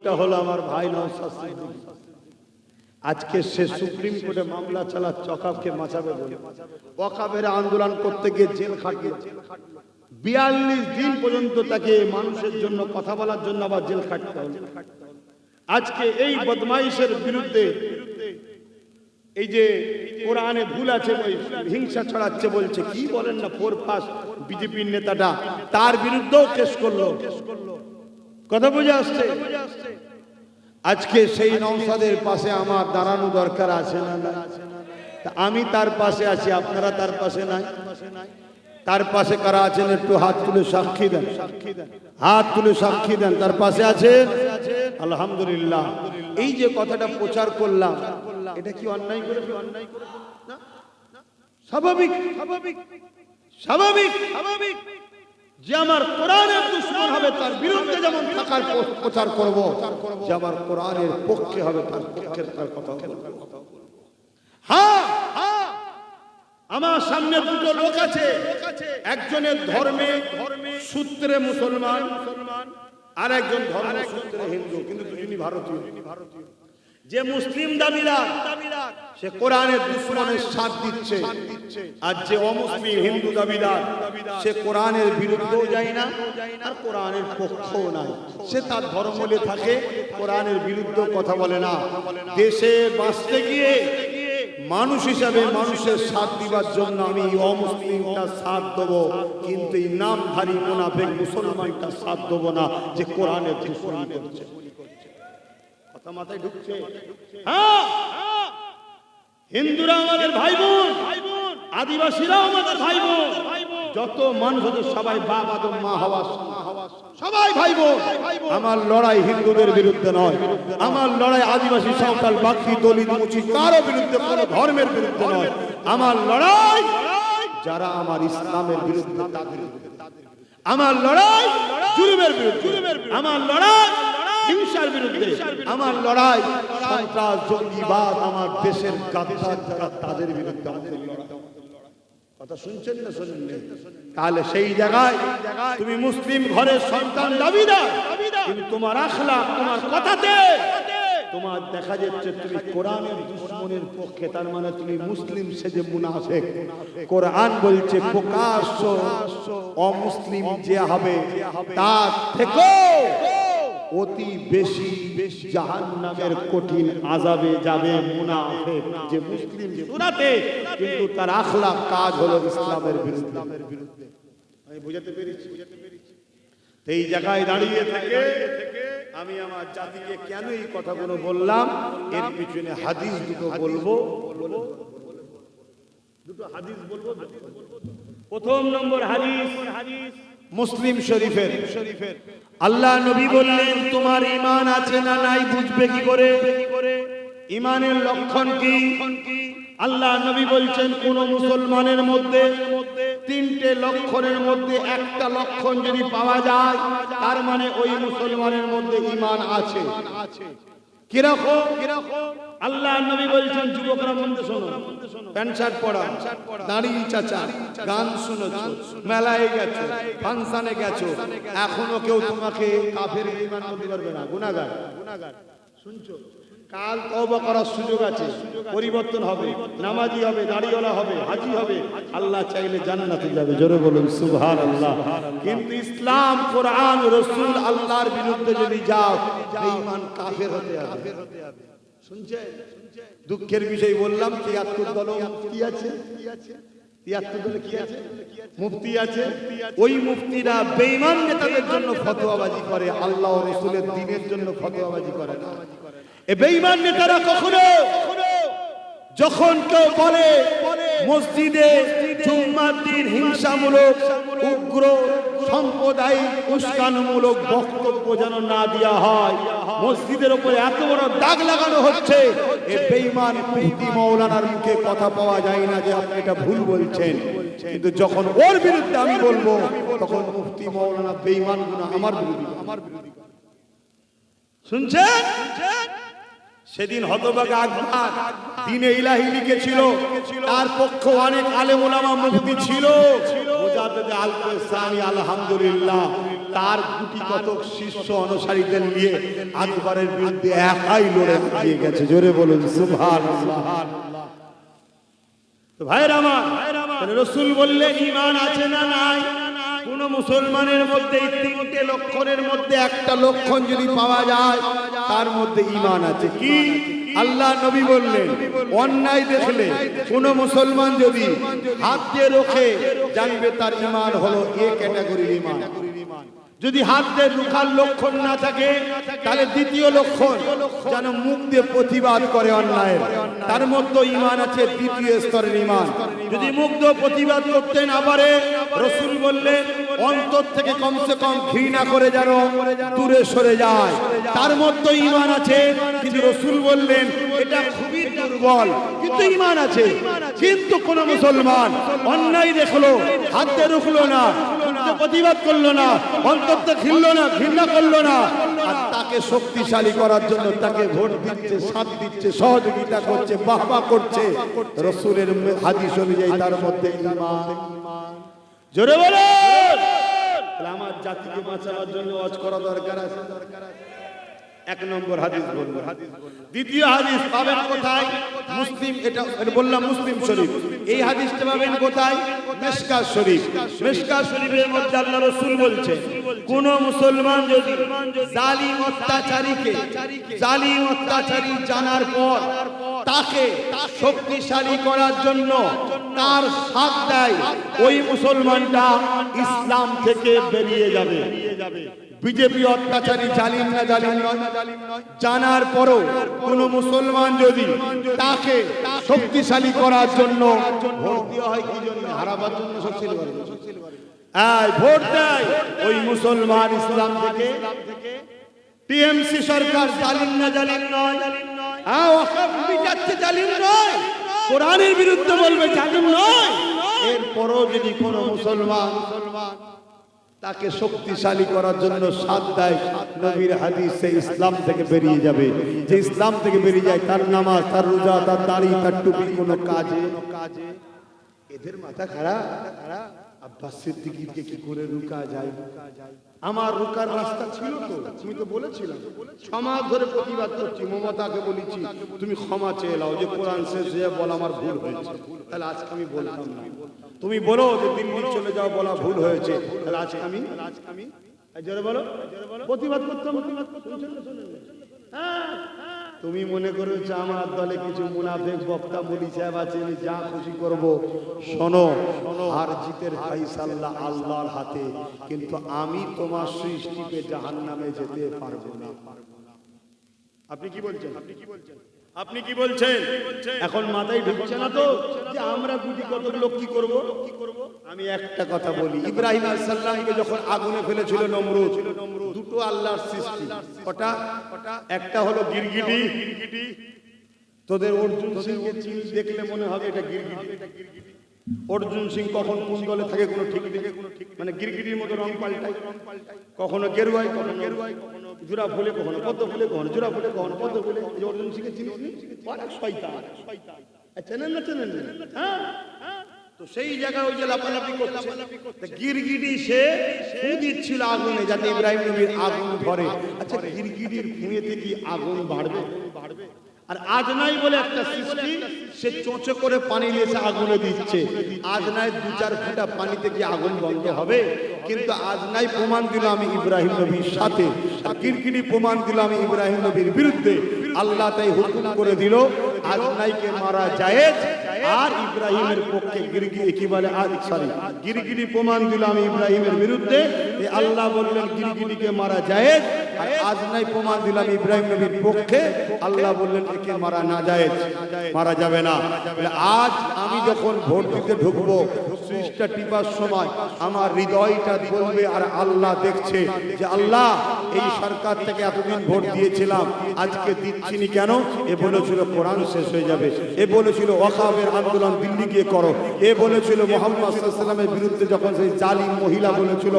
এটা হলো আমার ভাই নওশাদ সিদ্দিকী। আজকে সে সুপ্রিম কোর্টে মামলা চালাচ্ছে ওয়াকফকে বাঁচাবে বলে। ওয়াকফের আন্দোলন করতে গিয়ে জেল খাটলো 42 দিন পর্যন্ত। তাকে মানুষের জন্য কথা বলার জন্য আবার জেল খাটতে হলো। আজকে এই বদমাইশের বিরুদ্ধে এই যে কোরআনে ভুল আছে ওই হিংসা ছড়াচ্ছে বলছে, কি বলেন না, ফোরপাস বিজেপির নেতাটা তার বিরুদ্ধেও কেস করলো। কথা বুঝে আসছে? আজকে সেই নওশাদের পাশে আমার দাঁড়ানো দরকার আছে না? আমি তার পাশে আছি, আপনারা তার পাশে নাই। তার পাশে কারা আছেন একটু হাত তুলে সাক্ষী দেন, হাত তুলে সাক্ষী দেন। তার পাশে আছেন? আলহামদুলিল্লাহ। এই যে কথাটা প্রচার করলাম, এটা কি অন্যায় করে? না, স্বাভাবিক স্বাভাবিক স্বাভাবিক স্বাভাবিক যে আমার কোরআনের দুশমন হবে তার বিরুদ্ধে যেমন থাকার প্রচার করব, যে আমার কোরআনের পক্ষে হবে তার পক্ষে তার কথা বলবো। হ্যাঁ, আমার সামনে দুটো লোক আছে, একজনের ধর্মে সূত্রে মুসলমান, আর একজন ধর্ম সূত্রে হিন্দু, কিন্তু দুজনই ভারতীয়। যে মুসলিম দাবিদার সে কোরআনের দুশমনের সাথ দিচ্ছে, আর যে অমুসলিম হিন্দু দাবিদার সে কোরআনের বিরুদ্ধেও যায় না আর কোরআনের পক্ষও নাই। সে তার ধর্ম নিয়ে থাকে, কোরআনের বিরুদ্ধে কথা বলে না। দেশে বাঁচতে গিয়ে মানুষ হিসাবে মানুষের সাথ দিবার জন্য আমি অমুসলিমটা সাথ দেবো, কিন্তু এই নামধারী মুনাফিক মুসলমানটা সাথ দেবো না যে কোরআনের দুশমনি করছে। কথা মাথায় ঢুকছে? হ্যাঁ, হিন্দুরা আমাদের ভাই বোন, আদিবাসীরাও আমাদের ভাই বোন, যত মানুষ আছে সবাই বাপ আদম মা হাওয়া সবাই ভাই বোন। আমার লড়াই হিন্দুদের বিরুদ্ধে নয়, আমার লড়াই আদিবাসী সাঁওতাল বাগদি দলিত মুচি কারো বিরুদ্ধে, কোনো ধর্মের বিরুদ্ধে নয়। আমার লড়াই যারা আমার ইসলামের বিরুদ্ধে তাদের বিরুদ্ধে। আমার লড়াই জুলুমের বিরুদ্ধে, আমার লড়াই হিংসার বিরুদ্ধে, আমার লড়াই সন্ত্রাস জঙ্গিবাদ আমার দেশের গাদ্দার যারা তাদের বিরুদ্ধে আমাদের লড়াই। কথা শুনছেন না শুনেন? তাহলে সেই জায়গায় তুমি মুসলিম ঘরের সন্তান দাবিদার, কিন্তু তোমার আখলাক তোমার কথাতে তোমার দেখা যাচ্ছে তুমি কোরআনের দুশমনের পক্ষে, তার মানে তুমি মুসলিম সেজে মুনাফিক। কোরআন বলছে প্রকাশ্য অমুসলিম যে হবে তার থেকেও অতি বেশি জাহান্নামের কঠিন আযাবে যাবে মুনাফিক যে মুসলিম সুরাতে, কিন্তু তার আখলাক কাজ হলো ইসলামের বিরুদ্ধে। আমি বুঝাতে পেরেছি? এই জায়গায় দাঁড়িয়ে থেকে আমি আমার জাতিকে কেন এই কথাগুলো বললাম, এর পিছনে হাদিস দুটো বলবো, দুটো হাদিস বলবো। প্রথম নম্বর হাদিস মুসলিম শরীফের। আল্লাহ নবী বললেন তোমার ঈমান আছে না নাই বুঝবে কি করে? ঈমানের লক্ষণ কি? আল্লাহ নবী বলছেন কোন মুসলমানের মধ্যে তিনটে লক্ষণের মধ্যে একটা লক্ষণ যদি পাওয়া যায় তার মানে ওই মুসলমানের মধ্যে ঈমান আছে। কিরকম? আল্লাহ নবী বলছেন যুবকরা মন দিয়ে শোনো, প্যান্ট শার্ট পরা, দাড়ি চাচা, গান শুনেছো, মেলায় গেছো, ফাংশনে গেছো, এখনো কেউ তোমাকে কাফের ঈমান বলতে পারবে না। গুনাহগার শুনছো? কাল তওবা করার সুযোগ আছে, পরিবর্তন হবে, নামাজি হবে, দাড়িওয়ালা হবে, হাজি হবে, আল্লাহ চাইলে জান্নাতে যাবে। জোরে বলুন সুবহানাল্লাহ। কিন্তু ইসলাম কোরআন রাসূল আল্লাহর বিরুদ্ধে যদি যাও বেঈমান কাফের হতে হবে। শুনছেন? দুঃখের বিষয় বললাম 73 দল মুফতি আছে, 73 দলে কি আছে? মুফতি আছে। ওই মুফতিরা বেঈমান নেতাদের জন্য ফতোয়াবাজি করে, আল্লাহ ও রাসূলের দ্বীনের জন্য ফতোয়াবাজি করে না। এই বেঈমান নেতারা কখনো যখন কেউ বলে মসজিদে জুম্মার দিন হিংসামূলক উগ্র সাম্প্রদায়িক উস্কানিমূলক বক্তব্য যেন না দেওয়া হয়, মসজিদের উপরে এত বড় দাগ লাগানো হচ্ছে, এই বেঈমান মুফতি মাওলানার মুখে কথা পাওয়া যায় না যে আপনি এটা ভুল বলছেন। কিন্তু যখন ওর বিরুদ্ধে আমি বলবো তখন মুফতি মাওলানা বেঈমান গুনাহ আমার বিরোধী। শুনছেন? সেদিন হতভাগা আকবর দ্বীনে ইলাহি লিখেছিল, তার পক্ষে অনেক আলেম ওলামা মুফতি ছিল, মুজাদ্দিদ আল-কুসানি আলহামদুলিল্লাহ তার গুটি কতক শিষ্য অনুসারীদের নিয়ে আকবরের বিরুদ্ধে একাই লড়ে দিয়ে গেছে। জোরে বলুন সুবহানাল্লাহ। তো ভাইরা আমার, রাসূল বললেন ঈমান আছে না নাই? কোন মুসলমানের মধ্যে এই তিনটে লক্ষণের মধ্যে একটা লক্ষণ যদি পাওয়া যায় তার মধ্যে ঈমান আছে। কি? আল্লাহ নবী বললেন, অন্যায় দেখলে কোন মুসলমান যদি হাত দিয়ে রোখে জানবে তার ঈমান হলো এ ক্যাটাগরির ঈমান। যদি হাত দিয়ে রুখার লক্ষণ না থাকে তাহলে দ্বিতীয় লক্ষণ যেন মুখ দিয়ে প্রতিবাদ করে অন্যায়ের, তার মধ্যে ঈমান আছে দ্বিতীয় স্তরের ঈমান। যদি মুখ দিয়ে প্রতিবাদ করতে না পারে রাসূল বললেন অন্তর থেকে কমসে কম ঘৃণা করে যেন দূরে সরে যায়, তার মধ্যে ঈমান আছে। কিন্তু রাসূল বললেন এটা খুবই দুর্বল কিন্তু ঈমান আছে। কিন্তু কোন মুসলমান অন্যায় দেখলো, হাত দিয়ে রুখলো না, প্রতিবাদ করলো না, অন্তরটা ঘিরলো না, ঘৃণা করলো না, আর তাকে শক্তিশালী করার জন্য তাকে ভোট দিচ্ছে, সাথ দিচ্ছে, সহযোগিতা করছে, বাহবা করছে, রাসূলের হাদিস অনুযায়ী তার মধ্যে ঈমান। জোরে বলুন। আমার জাতিকে বাঁচানোর জন্য ওয়াজ করা দরকার আছে। এক নম্বর হাদিস বলবো। দ্বিতীয় হাদিস পাবেন কোথায়? মুসলিম, এটা বললাম মুসলিম শরীফ। এই হাদিসটা পাবেন কোথায়? মিশকাত শরীফ। মিশকাত শরীফের মধ্যে আল্লাহ রাসূল বলছেন কোন মুসলমান যদি জালিম অত্যাচারী জানার পর তাকে শক্তিশালী করার জন্য তার সাথ দেয়, ওই মুসলমানটা ইসলাম থেকে বেরিয়ে যাবে। বিজেপি অত্যাচারী জালিম না জালিম নয় জানার পরও কোন মুসলমান যদি তাকে শক্তিশালী করার জন্য ভোট দেওয়া হয়, কি জন্য? হারাবার জন্য শক্তিশালী করে ভোট দেয়, ওই মুসলমান ইসলাম থেকে। টিএমসি সরকার জালিম না জালিম নয়? ওয়াকফ বিচারছে জালিম নয়, কোরআনের বিরুদ্ধে বলবে জালিম নয়। এরপরও যদি কোন মুসলমান তাকে শক্তিশালী করার জন্য সাথ দেয়, নবীর হাদিসে ইসলাম থেকে বেরিয়ে যাবে। যে ইসলাম থেকে বেরিয়ে যায় তার নামাজ, তার রোজা, তার দাড়ি, তার টুপি কোনো কাজে। এদের মাথা খারাপ। আব্বাস সিদ্দিকীকে কি করে রুকা যায়? আমার রুকার রাস্তা ছিল তো, তুমি তো বলেছিলাম। সমাজ ধরে প্রতিবাদ করছি, মমতাকে বলেছি তুমি ক্ষমা চেয়ে নাও, যে কোরআন শেষ হয়ে বল আমার ভুল হয়েছে, তাহলে আজকে আমি বলতাম না। তুমি বলো যে দিল্লি চলে যাও, বলা ভুল হয়েছে, তাহলে আজকে আমি জোরে বলো প্রতিবাদ করতাম। তুমি মনে করেছো আমার দলে কিছু মুনাফিক বক্তা বলি সাহেব আছে, আমি যা খুশি করব। শোনো, হার জিতের ফায়সালা আল্লাহর হাতে, কিন্তু আমি তোমার সৃষ্টিকে জাহান্নামে যেতে পারবো না। আপনি কি বলছেন? আপনি কি বলছেন? এখন মাথায় ঢুকছে না তো যে আমরা গুটি কত লোক কি করব? আমি একটা কথা বলি, ইব্রাহিম আলাইহিস সালামকে যখন আগুনে ফেলেছিল নমরুদ, দুটো আল্লাহর সৃষ্টি। ওটা একটা হলো গিরগিটি। তোদের অর্জুন সিংকে দেখলে মনে হবে এটা গিরগিটি। অর্জুন সিং কখন কোন দলে থাকে কোনো ঠিক নেই, মানে গিরগিটির মতো রং পাল্টায়, কখনো গেরুয়ায়, কখনো জোড়া ফুলে, কখনো পদ্ম ফুলে, কখনো জোড়া ফুলে, কখনো পদ্ম ফুলে। অর্জুন সিংকে চিনিস নি? শয়তান। চেনেন না? চেনেন না? হ্যাঁ। তো সেই জায়গায় ওই যে লাপালাপি করছে, গিরগিটি সে ফু দিচ্ছিল আগুনে যাতে ইব্রাহিম নবীর আগুন ধরে। আচ্ছা, গিরগিটির ফুঁয়েতে কি আগুন বাড়বে? আর আজনাই বলে একটা সৃষ্টি, সে চোঁচে করে পানি নিয়ে আগুনে দিচ্ছে। আজনাই 2-4 ফোঁটা পানিতে কি আগুন বন্ধ হবে? কিন্তু আজনাই প্রমাণ দিল আমি ইব্রাহিম নবীর সাথে, আর গিরগিটি প্রমাণ দিল আমি ইব্রাহিম নবীর বিরুদ্ধে। আল্লাহ তাই হুকুম করে দিল আজনাইকে মারা জায়েজ, আর ইব্রাহিমের পক্ষে গিরগিটি প্রমাণ দিল আমি ইব্রাহিমের বিরুদ্ধে। আল্লাহ বললেন গিরগিটিকে মারা জায়েজ, আর আজনাই প্রমাণ দিলাম ইব্রাহিম নবীর পক্ষে। আল্লাহ বললেন একে মারা না জায়েজ, মারা যাবে না। আজ আমি যখন ভোট দিতে ঢুকবো, সুইচটা টিপার সময় আমার হৃদয়টা বলবে, আর আল্লাহ দেখছে যে আল্লাহ এই সরকার থেকে এতদিন ভোট দিয়েছিলাম, আজকে দিচ্ছিনি কেন? এ বলেছিল কোরআন শেষ হয়ে যাবে, এ বলেছিল ওয়াকফের আন্দোলন দিল্লি গিয়ে করো, এ বলেছিল মুহাম্মদ সাল্লাল্লাহু আলাইহি ওয়াসাল্লামের বিরুদ্ধে যখন সেই জালিম মহিলা বলেছিল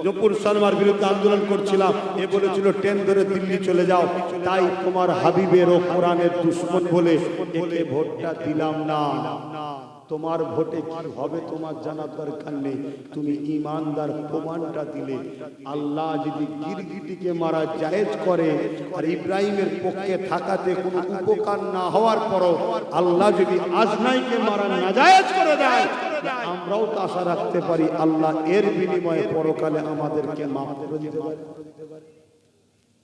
জপুর সালমার বিরুদ্ধে আন্দোলন করছিলাম, এ বলেছিল ট্রেন ধরে দিল্লি চলে যাও। তাই তোমার হাবিবের ও কোরআনের দুশমন বলে একে ভোটটা দিলাম না। তোমার ভোটে কি হবে তোমার জানার দরকার নেই, তুমি ইমানদার প্রমাণটা দিলে। আল্লাহ যদি গিরগিটিকে মারা জায়েজ করে আর ইব্রাহিমের পক্ষে থাকাতে কোনো উপকার না হওয়ার পরও আল্লাহ যদি আজনাইকে মারা নাজায়েজ করে দেয়, আমরাও তো আশা রাখতে পারি আল্লাহ এর বিনিময়ে পরকালে আমাদেরকে মাফ করে দিতে পারে।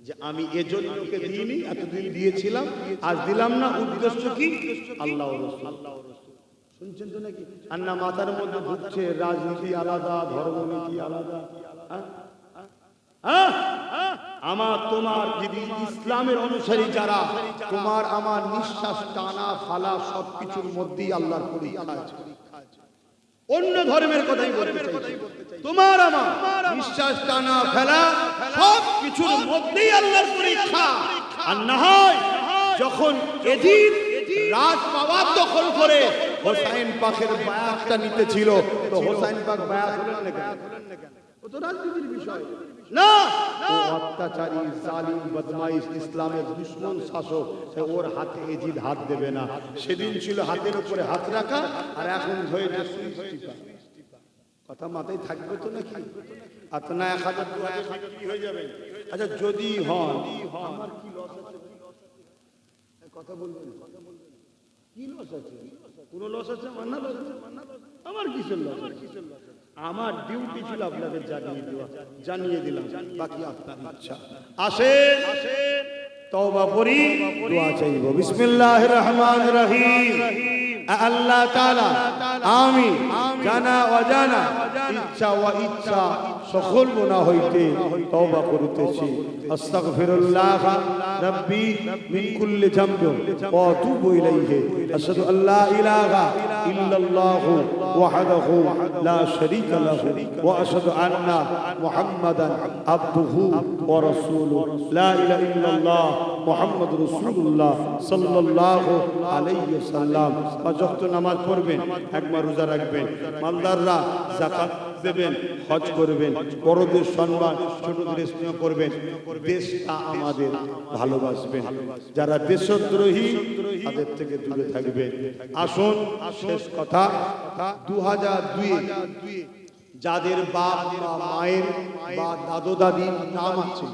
যে আমি এজন্য ওকে দিইনি, এতদিন দিয়েছিলাম, আজ দিলাম না, উদ্দেশ্য কি? আল্লাহ রাসূল। শুনছেন তো নাকি? আর না মাথার মধ্যে ঢুকছে রাজনীতি আলাদা, ধর্মনীতি আলাদা। আমার তোমার যদি ইসলামের অনুসারী যারা, তোমার আমার নিঃশ্বাস টানা ফালা সবকিছুর মধ্যেই আল্লাহর পরীক্ষা আছে। অন্য ধর্মের কথাই বলতে চাইছি, তোমার আমার নিঃশ্বাস টানা ফেলা সব কিছুর মধ্যেই আল্লাহর পরীক্ষা। আর না হয় যখন এজিদ রাজ পাওয়ার দখল করে হোসাইন পাকের বায়াতটা নিতে ছিল, তো হোসাইন পাক বায়াত হলেন না কেন? ও তো রাজনীতির বিষয় না, ও অত্যাচারী জালিম বদমাইশ ইসলামের দুশমন শাসক, ওর হাতে এজিদ হাত দেবে না। সেদিন ছিল হাতের উপরে হাত রাখা, আর এখন হয়েছে সুইচ টিপা। কথা মাথায় থাকবে তো নাকি? আপনার 1000 2000 বিক্রি হয়ে যাবে। আচ্ছা যদি হন, আমার কি লস আছে? কথা বলবেন, কি লস আছে? কোনো লস আছে? আমার না লস আছে? আমার কিসের লস? আমার ডিউটি ছিল আপনাদের জানিয়ে দেওয়া, জানিয়ে দিলাম, বাকি আপনার ইচ্ছা। আসেন তওবা করি, দোয়া চাইব। বিসমিল্লাহির রহমানির রহিম। আল্লাহ তাআলা আমি জানা অজানা ইচ্ছা ও ইচ্ছা সকল গুনাহ হইতে তওবা করিতেছি। আস্তাগফিরুল্লাহ রাব্বি মিন কুল্লি যামবি ওয়া আতুবু ইলাইহি। আশহাদু আল্লা ইলাহা ইল্লাল্লাহু ওয়াহদাহু লা শারীকা লাহু ওয়া আশহাদু আন্না মুহাম্মাদান আবদুহু ওয়া রাসূলুহু। লা ইলাহা ইল্লাল্লাহ মুহাম্মাদুর রাসূলুল্লাহ সাল্লাল্লাহু আলাইহি ওয়াসাল্লাম। পাঁচ ওয়াক্ত নামাজ পড়বেন, একবার রোজা রাখবেন, মালদাররা যাকাত দেবেন, হজ করবেন, বড়দের সম্মান, ছোটদের স্নেহ করবেন, দেশটা আমাদের ভালোবাসবেন। যারা দেশদ্রোহী তাদের থেকে দূরে থাকবেন। আসুন শেষ কথা, 2002 যাদের বাপ বা মায়ের বা দাদু দাদির নাম আছে,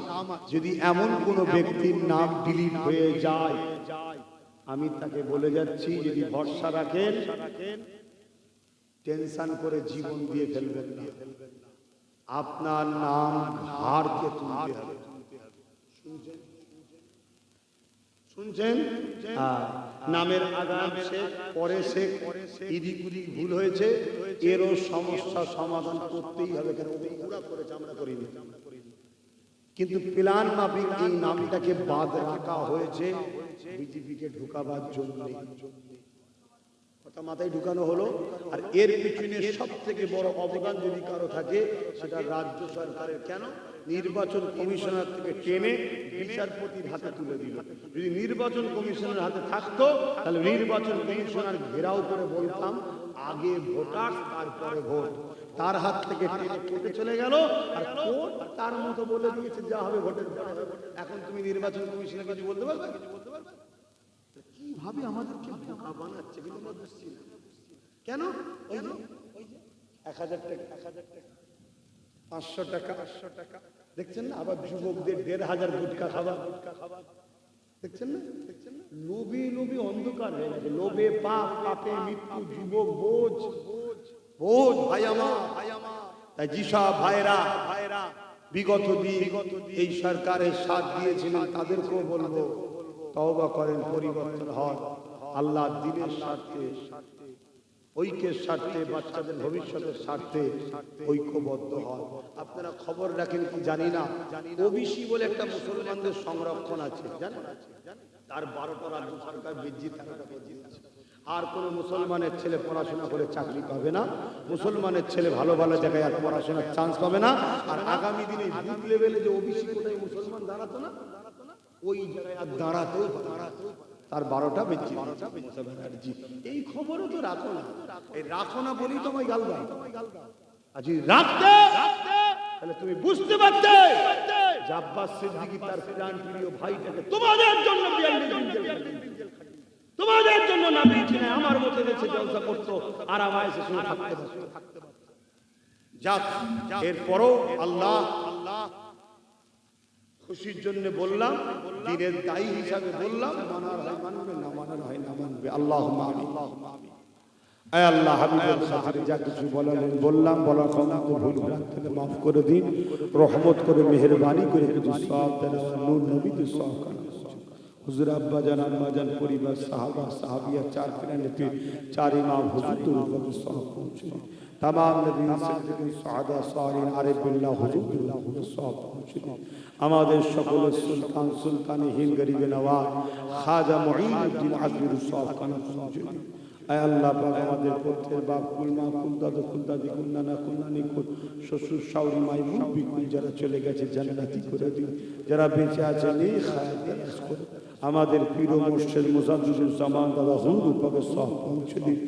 যদি এমন কোন ব্যক্তির নাম ডিলিট হয়ে যায়, আমি তাকে বলে যাচ্ছি, যদি ভরসা রাখেন টেনশন করে জীবন দিয়ে ফেলবেন না। আপনার নাম ঘাড়কে তুলতে হবে। শুনছেন? নামের আগাম শেখ, পরে শেখ, ইদিক উদিক ভুল হয়েছে, এরও সমস্যা সমাধান করতেই হবে। কেন ওরা করেছে, আমরা করিনি। কিন্তু প্ল্যান মাফিক এই নামটাকে বাদ রাখা হয়েছে বিজেপিকে ঢুকাবার জন্য। কথা মাথায় ঢুকানো হলো। আর এর পিছনে সব থেকে বড় অবদান যদি কারো থাকে, সেটা রাজ্য সরকারের। কেন? নির্বাচন কমিশনার থেকে টেনে বিচারপতির হাতে তুলে দিল। যদি নির্বাচন কমিশনের হাতে থাকতো, তাহলে নির্বাচন কমিশনার ঘেরাও করে বলতাম আগে ভোটার তারপরে ভোট। তার হাত থেকে টেনে কেটে চলে গেল, আর কোর্ট তার মতো বলে দিয়েছে যা হবে ভোটের পরে হবে। এখন তুমি নির্বাচন কমিশনে কিছু বলতে পারবে? কিভাবে আমাদেরকে বোকা বানাচ্ছে, কিন্তু আমরা বুঝছি না কেন। ওই যে 1000 টাকা, 500 টাকা, দেখছেন না? আবার যুবকদের 1500 গুটকা খাবার, দেখছেন না? লোভে লোভে অন্ধকার হয়ে গেছে। লোভে পাপ, পাপে মৃত্যু, যুবক বোঝ বোঝ। ভাই আমার, তাই যেসব ভাইরা বিগত দিন এই সরকারের সাথ দিয়েছিলেন, তাদেরকেও বলবো তওবা করেন, পরিবর্তন হন। আল্লাহ দ্বীনের স্বার্থে, ঐক্যের স্বার্থে, বাচ্চাদের ভবিষ্যতের স্বার্থে ঐক্যবদ্ধ হয়। আপনারা খবর রাখেন কি জানি না, ওবিসি বলে একটা মুসলমানদের সংরক্ষণ আছে, জানেন? তার 12টা রাজ্য সরকার বৃদ্ধি দিয়েছে। আর কোন মুসলমানের ছেলে পড়াশোনা করে চাকরি পাবে না, মুসলমানের ছেলে ভালো ভালো জায়গায় আর পড়াশোনার চান্স পাবে না। আর আগামী দিনে বুথ লেভেলে যে ওবিসি কোটায় মুসলমান দাঁড়াতো না, ওই জায়গায় আর দাঁড়াতেও তার 12টা বেঁচে। এই খবরও তো রাখো না, এই রাখো না বলি তোমায় গাল দাও। আজ রাখতে তাহলে তুমি বুঝতে পারতে যে আব্বাস সিদ্দিকী তার প্রাণ প্রিয় ভাইটাকে তোমাদের জন্য 42 দিন জেল খাটিয়েছে, তোমাদের জন্য কোনো নবী ছিলেন আমার মতো দেশে জলসা করতো আর আমায় এসে শুনে থাকতে পারতো। যাক, এরপরও আল্লাহ খুশির জন্য বললাম, দিনের দায়ী হিসাবে বললাম, মানার হয় মানবে, না মানার হয় না মানবে। আল্লাহুম্মা আমিন। আয় আল্লাহ, হাবিবের খাতিরে যা কিছু বললাম, বলার ক্ষমতা ভুল ভ্রান্তিকে মাফ করে দিন, রহমত করে মেহেরবানি করে কিছু সওয়াব দেন, নূর নবীতে সওয়াব করেন। হুজুর আব্বা জান, আম্মা জান, পরিবার, সাহাবা সাহাবিয়া, চার পিরানেতে চার ইমাম হুজুর নবী সওয়াব পৌঁছে দিন। तमाम नबी सिद्दीकीन सादा सालिहीन आरिफ बिल्लाह हुजूर सওয়াব পৌঁছে দিন। আমাদের সকলের সুলতান সুলতানহীন গরিব নওয়াজ খাজা মুঈনুদ্দিন আজমির সওয়াব কানা পৌঁছে দিন। আয় আল্লাহ পাক, আমাদের পুত্রের বাপ কুল মা কুল দাদু কুল দাদি কুল নানা কুল নানি কুল শ্বশুর শাশুড়ি মাই মুরব্বি কুল যারা চলে গেছে জান্নাতি করে দিন, যারা বেঁচে আছে নেক হায়াত দারাজ করে। আমাদের পীর ও মুর্শিদ মুজাদ্দিদুল জামান দাদা হুজুর পাকের সওয়াব পৌঁছে দিন।